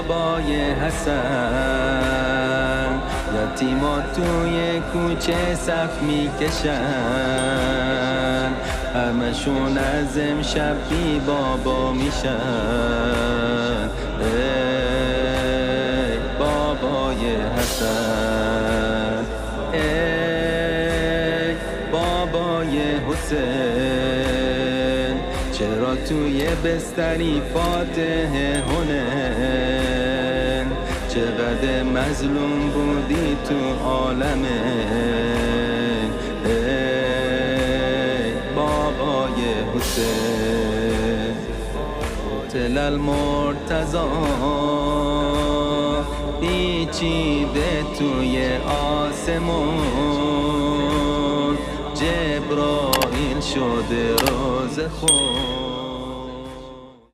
بابای حسن، یتیما توی کوچه صف میکشن، همشون از امشب بی بابا میشن. ای بابای حسن، ای بابای حسین، چرا توی بستری فاتح هنن؟ چقدر مظلوم بودی تو عالم. ای بابای حسین، قاتل المرتضی پیچیده توی آسمون، جبرائیل شده روز خون.